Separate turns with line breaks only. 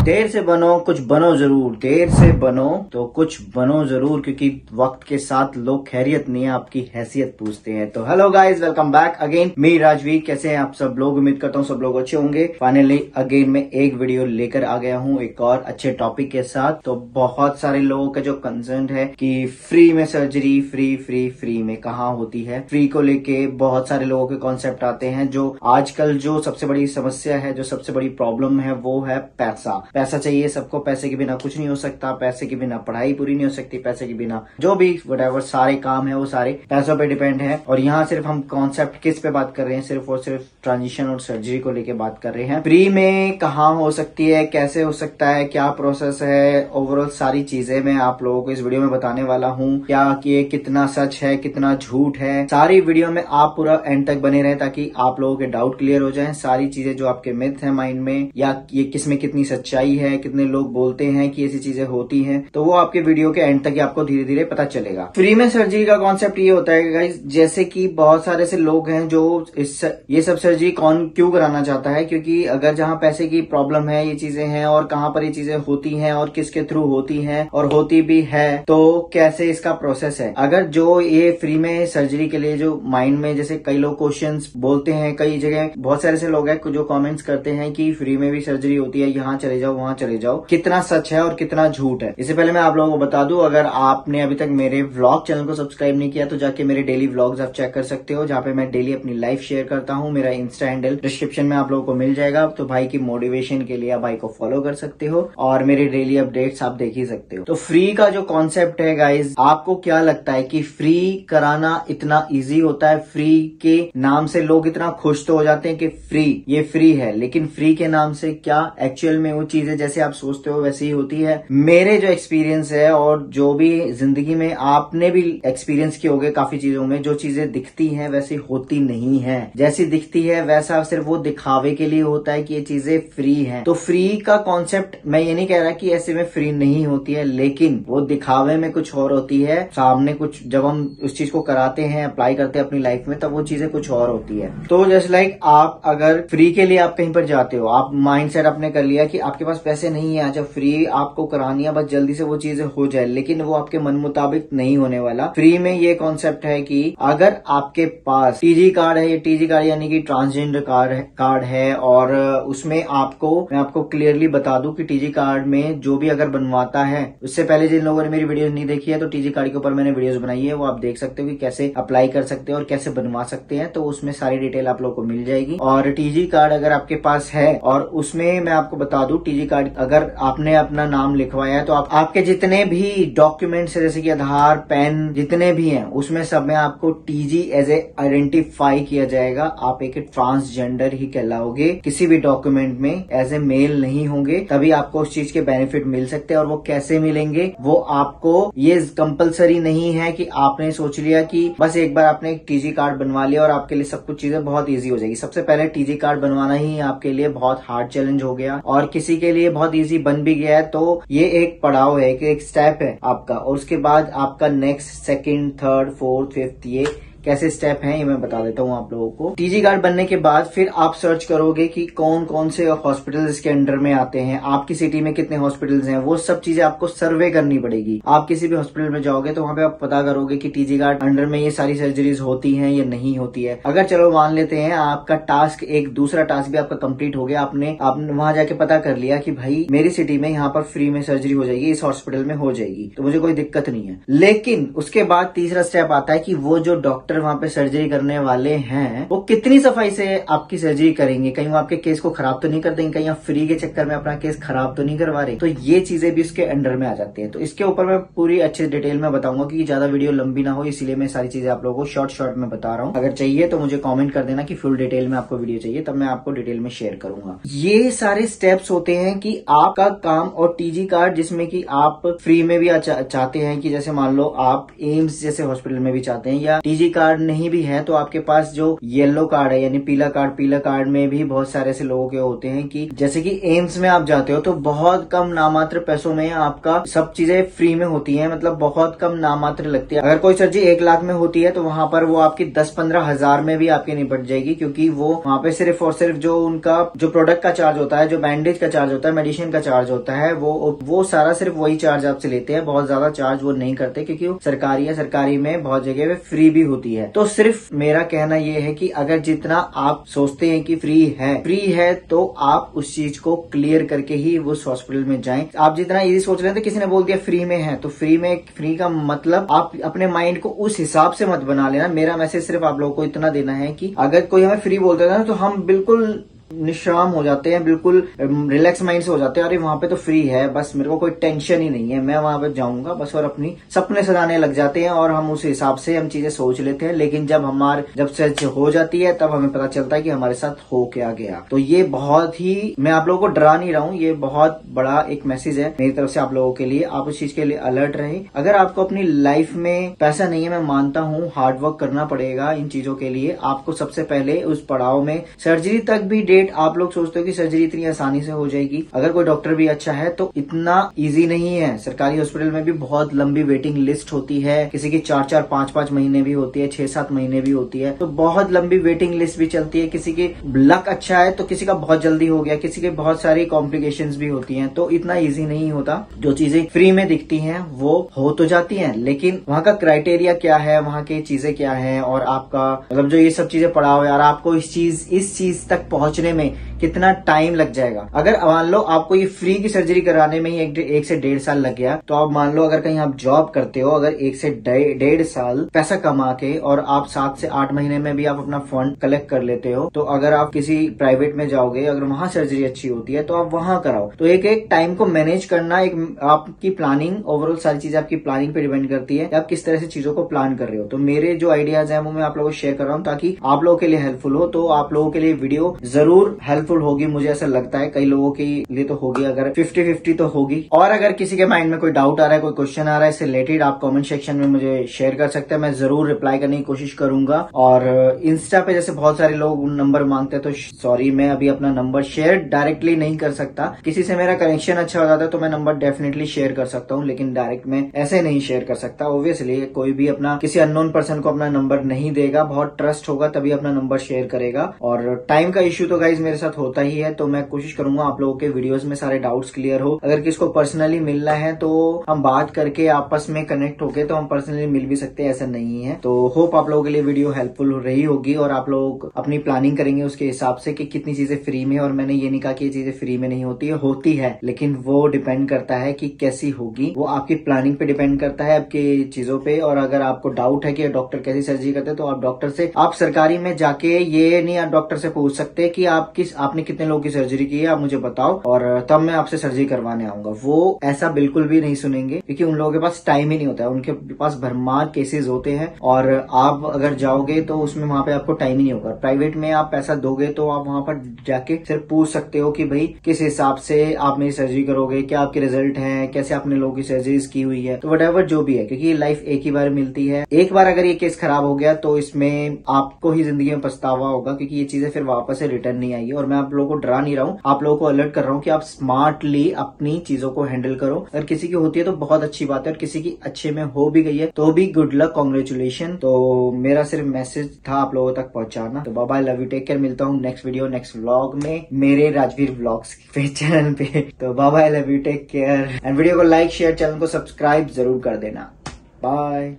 देर से बनो कुछ बनो जरूर, देर से बनो तो कुछ बनो जरूर, क्योंकि वक्त के साथ लोग खैरियत नहीं आपकी हैसियत पूछते हैं। तो hello guys, welcome back again. मी राजवीर, कैसे हैं आप सब लोग? उम्मीद करता हूँ सब लोग अच्छे होंगे। फाइनली अगेन मैं एक वीडियो लेकर आ गया हूँ एक और अच्छे टॉपिक के साथ। तो बहुत सारे लोगों का जो कंसर्न है कि फ्री में सर्जरी, फ्री में कहाँ होती है, फ्री को लेके बहुत सारे लोगों के कॉन्सेप्ट आते हैं। जो आजकल जो सबसे बड़ी समस्या है, जो सबसे बड़ी प्रॉब्लम है, वो है पैसा। पैसा चाहिए सबको, पैसे के बिना कुछ नहीं हो सकता, पैसे के बिना पढ़ाई पूरी नहीं हो सकती, पैसे के बिना जो भी व्हाटएवर सारे काम है वो सारे पैसों पे डिपेंड है। और यहाँ सिर्फ हम कॉन्सेप्ट किस पे बात कर रहे हैं, सिर्फ और सिर्फ ट्रांजिशन और सर्जरी को लेके बात कर रहे हैं। फ्री में कहाँ हो सकती है, कैसे हो सकता है, क्या प्रोसेस है, ओवरऑल सारी चीजें मैं आप लोगों को इस वीडियो में बताने वाला हूँ। क्या ये कितना सच है, कितना झूठ है, सारी वीडियो में आप पूरा एंड तक बने रहे ताकि आप लोगों के डाउट क्लियर हो जाए। सारी चीजें जो आपके मिथ है माइंड में, या ये किसमें कितनी सच्चाई है, कितने लोग बोलते हैं कि ऐसी चीजें होती हैं, तो वो आपके वीडियो के एंड तक ही आपको धीरे धीरे पता चलेगा। फ्री में सर्जरी का कॉन्सेप्ट ये होता है गाइस, जैसे कि बहुत सारे से लोग हैं जो ये सब सर्जरी कौन क्यों कराना चाहता है, क्योंकि अगर जहां पैसे की प्रॉब्लम है, ये चीजें हैं, और कहां पर ये चीजें होती हैं और किसके थ्रू होती हैं और होती भी है, तो कैसे इसका प्रोसेस है। अगर जो ये फ्री में सर्जरी के लिए जो माइंड में जैसे कई लोग क्वेश्चंस बोलते हैं, कई जगह बहुत सारे से लोग हैं जो कमेंट्स करते हैं कि फ्री में भी सर्जरी होती है, यहाँ चले जाओ वहां चले जाओ, कितना सच है और कितना झूठ है। इससे पहले मैं आप लोगों को बता दूं, अगर आपने अभी तक मेरे व्लॉग चैनल को सब्सक्राइब नहीं किया तो जाके मेरे डेली व्लॉग्स आप चेक कर सकते हो, जहां पे मैं डेली अपनी लाइफ शेयर करता हूं। मेरा इंस्टा हैंडल डिस्क्रिप्शन में आप लोगों को मिल जाएगा, तो भाई की मोटिवेशन के लिए आप भाई को फॉलो कर सकते हो और मेरे डेली अपडेट्स आप देख ही सकते हो। तो फ्री का जो कॉन्सेप्ट है गाइज, आपको क्या लगता है कि फ्री कराना इतना ईजी होता है? फ्री के नाम से लोग इतना खुश तो हो जाते हैं कि फ्री, ये फ्री है, लेकिन फ्री के नाम से क्या एक्चुअल में वो चीजें जैसे आप सोचते हो वैसे ही होती है? मेरे जो एक्सपीरियंस है और जो भी जिंदगी में आपने भी एक्सपीरियंस किए होंगे काफी चीजों में, जो चीजें दिखती हैं वैसी होती नहीं है। जैसी दिखती है वैसा सिर्फ वो दिखावे के लिए होता है कि ये चीजें फ्री हैं। तो फ्री का कॉन्सेप्ट, मैं ये नहीं कह रहा कि ऐसे में फ्री नहीं होती है, लेकिन वो दिखावे में कुछ और होती है, सामने कुछ जब हम उस चीज को कराते हैं, अप्लाई करते हैं अपनी लाइफ में, तब वो चीजें कुछ और होती है। तो जस्ट लाइक आप अगर फ्री के लिए आप कहीं पर जाते हो, आप माइंड सेट आपने कर लिया कि आपके पास पैसे नहीं है, अच्छा फ्री आपको करानी है, बस जल्दी से वो चीजें हो जाए, लेकिन वो आपके मन मुताबिक नहीं होने वाला। फ्री में ये कॉन्सेप्ट है कि अगर आपके पास टीजी कार्ड है, ये टीजी कार्ड यानी कि ट्रांसजेंडर कार्ड है, और उसमें आपको, मैं आपको क्लियरली बता दूं कि टीजी कार्ड में जो भी अगर बनवाता है, उससे पहले जिन लोगों ने मेरी वीडियो नहीं देखी है, तो टीजी कार्ड के ऊपर मैंने वीडियोस बनाई है, वो आप देख सकते हो कि कैसे अप्लाई कर सकते हैं और कैसे बनवा सकते हैं। तो उसमें सारी डिटेल आप लोग को मिल जाएगी। और टीजी कार्ड अगर आपके पास है, और उसमें मैं आपको बता दूं, टीजी कार्ड अगर आपने अपना नाम लिखवाया है, तो आपके जितने भी डॉक्यूमेंट्स है, जैसे कि आधार, पैन, जितने भी हैं, उसमें सब में आपको टीजी एज ए आइडेंटिफाई किया जाएगा। आप एक ट्रांसजेंडर ही कहलाओगे, किसी भी डॉक्यूमेंट में एज ए मेल नहीं होंगे, तभी आपको उस चीज के बेनिफिट मिल सकते हैं। और वो कैसे मिलेंगे, वो आपको, ये कंपलसरी नहीं है कि आपने सोच लिया कि बस एक बार आपने एक टीजी कार्ड बनवा लिया और आपके लिए सब कुछ चीजें बहुत ईजी हो जाएगी। सबसे पहले टीजी कार्ड बनवाना ही आपके लिए बहुत हार्ड चैलेंज हो गया, और किसी के लिए बहुत ईजी बन भी गया है। तो ये एक पड़ाव है, एक स्टेप है आपका, और उसके बाद आपका next, second, third, fourth, fifth, ये कैसे स्टेप हैं ये मैं बता देता हूँ आप लोगों को। टीजी कार्ड बनने के बाद फिर आप सर्च करोगे कि कौन कौन से हॉस्पिटल्स इसके अंडर में आते हैं, आपकी सिटी में कितने हॉस्पिटल्स हैं, वो सब चीजें आपको सर्वे करनी पड़ेगी। आप किसी भी हॉस्पिटल में जाओगे तो वहां पे आप पता करोगे कि टीजी कार्ड अंडर में ये सारी सर्जरीज होती हैं या नहीं होती है। अगर चलो मान लेते हैं आपका टास्क, एक दूसरा टास्क भी आपका कंप्लीट हो गया, आपने वहां जाके पता कर लिया कि भाई मेरी सिटी में यहाँ पर फ्री में सर्जरी हो जाएगी, इस हॉस्पिटल में हो जाएगी, तो मुझे कोई दिक्कत नहीं है। लेकिन उसके बाद तीसरा स्टेप आता है कि वो जो डॉक्टर वहां पे सर्जरी करने वाले हैं, वो कितनी सफाई से आपकी सर्जरी करेंगे, कहीं वो आपके केस को खराब तो नहीं कर देंगे, कहीं आप फ्री के चक्कर में अपना केस खराब तो नहीं करवा रहे। तो ये चीजें भी उसके अंडर में आ जाती है। तो इसके ऊपर मैं पूरी अच्छी डिटेल में बताऊंगा कि ज्यादा वीडियो लंबी ना हो, इसीलिए मैं सारी चीजें आप लोगों को शॉर्ट में बता रहा हूँ। अगर चाहिए तो मुझे कॉमेंट कर देना कि फुल डिटेल में आपको वीडियो चाहिए, तब मैं आपको डिटेल में शेयर करूंगा। ये सारे स्टेप्स होते हैं कि आपका काम, और टीजी कार्ड जिसमें कि आप फ्री में भी चाहते हैं कि जैसे मान लो आप एम्स जैसे हॉस्पिटल में भी चाहते हैं, या टीजी कार्ड कार्ड नहीं भी है तो आपके पास जो येलो कार्ड है यानी पीला कार्ड में भी बहुत सारे ऐसे लोगों के होते हैं कि जैसे कि एम्स में आप जाते हो तो बहुत कम नामात्र पैसों में आपका सब चीजें फ्री में होती है, मतलब बहुत कम नामात्र लगती है। अगर कोई सर्जरी 1 लाख में होती है तो वहां पर वो आपकी 10-15 हजार में भी आपकी निपट जाएगी, क्योंकि वो वहां पे सिर्फ और सिर्फ जो उनका जो प्रोडक्ट का चार्ज होता है, जो बैंडेज का चार्ज होता है, मेडिसिन का चार्ज होता है, वो सारा सिर्फ वही चार्ज आपसे लेते हैं। बहुत ज्यादा चार्ज वो नहीं करते क्योंकि वो सरकारी है, सरकारी में बहुत जगह पे फ्री भी होती है। तो सिर्फ मेरा कहना ये है कि अगर जितना आप सोचते हैं कि फ्री है तो आप उस चीज को क्लियर करके ही उस हॉस्पिटल में जाएं। आप जितना इजी सोच रहे थे, किसी ने बोल दिया फ्री में है तो फ्री का मतलब आप अपने माइंड को उस हिसाब से मत बना लेना। मेरा मैसेज सिर्फ आप लोगों को इतना देना है कि अगर कोई हमें फ्री बोलता है ना तो हम बिल्कुल निश्राम हो जाते हैं, बिल्कुल रिलैक्स माइंड से हो जाते हैं। अरे वहां पे तो फ्री है, बस मेरे को कोई टेंशन ही नहीं है, मैं वहां पे जाऊंगा बस, और अपनी सपने सजाने लग जाते हैं और हम उस हिसाब से हम चीजें सोच लेते हैं। लेकिन जब सर्च हो जाती है तब हमें पता चलता है कि हमारे साथ हो क्या गया। तो ये बहुत ही, मैं आप लोगों को डरा नहीं रहा हूँ, ये बहुत बड़ा एक मैसेज है मेरी तरफ से आप लोगों के लिए। आप उस चीज के लिए अलर्ट रहे। अगर आपको अपनी लाइफ में पैसा नहीं है, मैं मानता हूँ हार्डवर्क करना पड़ेगा इन चीजों के लिए। आपको सबसे पहले उस पड़ाव में सर्जरी तक भी आप लोग सोचते हो कि सर्जरी इतनी आसानी से हो जाएगी। अगर कोई डॉक्टर भी अच्छा है तो इतना इजी नहीं है। सरकारी हॉस्पिटल में भी बहुत लंबी वेटिंग लिस्ट होती है, किसी की 4-4, 5-5 महीने भी होती है, 6-7 महीने भी होती है। तो बहुत लंबी वेटिंग लिस्ट भी चलती है। किसी की लक अच्छा है तो किसी का बहुत जल्दी हो गया, किसी के बहुत सारी कॉम्प्लिकेशंस भी होती हैं। तो इतना इजी नहीं होता। जो चीजें फ्री में दिखती हैं वो हो तो जाती हैं, लेकिन वहां का क्राइटेरिया क्या है, वहां की चीजें क्या है, और आपका मतलब जो ये सब चीजें पड़ा हुआ है, और आपको इस चीज तक पहुंचने में कितना टाइम लग जाएगा। अगर मान लो आपको ये फ्री की सर्जरी कराने में ही 1 से 1.5 साल लग गया, तो आप मान लो अगर कहीं आप जॉब करते हो, अगर 1 से 1.5 साल पैसा कमा के और आप 7 से 8 महीने में भी आप अपना फंड कलेक्ट कर लेते हो, तो अगर आप किसी प्राइवेट में जाओगे, अगर वहां सर्जरी अच्छी होती है तो आप वहां कराओ। तो एक टाइम को मैनेज करना, एक आपकी प्लानिंग, ओवरऑल सारी चीजें आपकी प्लानिंग पे डिपेंड करती है कि आप किस तरह से चीजों को प्लान कर रहे हो। तो मेरे जो आइडियाज है वो मैं आप लोगों को शेयर कर रहा हूँ ताकि आप लोगों के लिए हेल्पफुल हो। तो आप लोगों के लिए वीडियो जरूर हेल्पफुल होगी, मुझे ऐसा लगता है। कई लोगों के लिए तो होगी, अगर 50-50 तो होगी। और अगर किसी के माइंड में कोई डाउट आ रहा है, कोई क्वेश्चन आ रहा है इससे रिलेटेड, आप कमेंट सेक्शन में मुझे शेयर कर सकते हैं, मैं जरूर रिप्लाई करने की कोशिश करूंगा। और इंस्टा पे जैसे बहुत सारे लोग नंबर मांगते हैं, तो सॉरी, मैं अभी अपना नंबर शेयर डायरेक्टली नहीं कर सकता। किसी से मेरा कनेक्शन अच्छा हो जाता है तो मैं नंबर डेफिनेटली शेयर कर सकता हूँ, लेकिन डायरेक्ट में ऐसे नहीं शेयर कर सकता। ऑब्वियसली कोई भी अपना किसी अननोन पर्सन को अपना नंबर नहीं देगा, बहुत ट्रस्ट होगा तभी अपना नंबर शेयर करेगा। और टाइम का इश्यू तो गाइज मेरे साथ होता ही है, तो मैं कोशिश करूंगा आप लोगों के वीडियोस में सारे डाउट्स क्लियर हो। अगर किसको पर्सनली मिलना है तो हम बात करके आपस में कनेक्ट होके तो हम पर्सनली मिल भी सकते हैं, ऐसा नहीं है। तो होप आप लोगों के लिए वीडियो हेल्पफुल रही होगी और आप लोग अपनी प्लानिंग करेंगे उसके हिसाब से कि कितनी चीजें फ्री में। और मैंने ये नहीं कहा कि ये चीजें फ्री में नहीं होती है, होती है, लेकिन वो डिपेंड करता है कि कैसी होगी, वो आपकी प्लानिंग पे डिपेंड करता है, आपकी चीजों पे। और अगर आपको डाउट है कि डॉक्टर कैसी सर्जरी करते हैं तो आप डॉक्टर से, आप सरकारी में जाके ये नहीं आप डॉक्टर से पूछ सकते कि आपने कितने लोगों की सर्जरी की है, आप मुझे बताओ और तब मैं आपसे सर्जरी करवाने आऊंगा। वो ऐसा बिल्कुल भी नहीं सुनेंगे, क्योंकि उन लोगों के पास टाइम ही नहीं होता है, उनके पास भरमार केसेस होते हैं। और आप अगर जाओगे तो उसमें वहां पे आपको टाइम ही नहीं होगा। प्राइवेट में आप पैसा दोगे तो आप वहां पर जाके सिर्फ पूछ सकते हो कि भाई किस हिसाब से आप मेरी सर्जरी करोगे, क्या आपके रिजल्ट है, कैसे आपने लोगों की सर्जरीज की हुई है, तो वटएवर जो भी है, क्योंकि लाइफ एक ही बार मिलती है। एक बार अगर ये केस खराब हो गया तो इसमें आपको ही जिंदगी में पछतावा होगा, क्योंकि ये चीजें फिर वापस से रिटर्न नहीं आएगी। और मैं आप लोगों को डरा नहीं रहा हूँ, आप लोगों को अलर्ट कर रहा हूँ कि आप स्मार्टली अपनी चीजों को हैंडल करो। अगर किसी की होती है तो बहुत अच्छी बात है, और किसी की अच्छे में हो भी गई है तो भी गुड लक, कांग्रेचुलेशन। तो मेरा सिर्फ मैसेज था आप लोगों तक पहुंचाना। तो bye bye, love you, take care. मिलता हूँ नेक्स्ट वीडियो, नेक्स्ट व्लॉग में मेरे राजवीर व्लॉग्स पे चैनल पे। तो bye bye, love you, take care, and video को लाइक, शेयर, चैनल को सब्सक्राइब जरूर कर देना। बाय।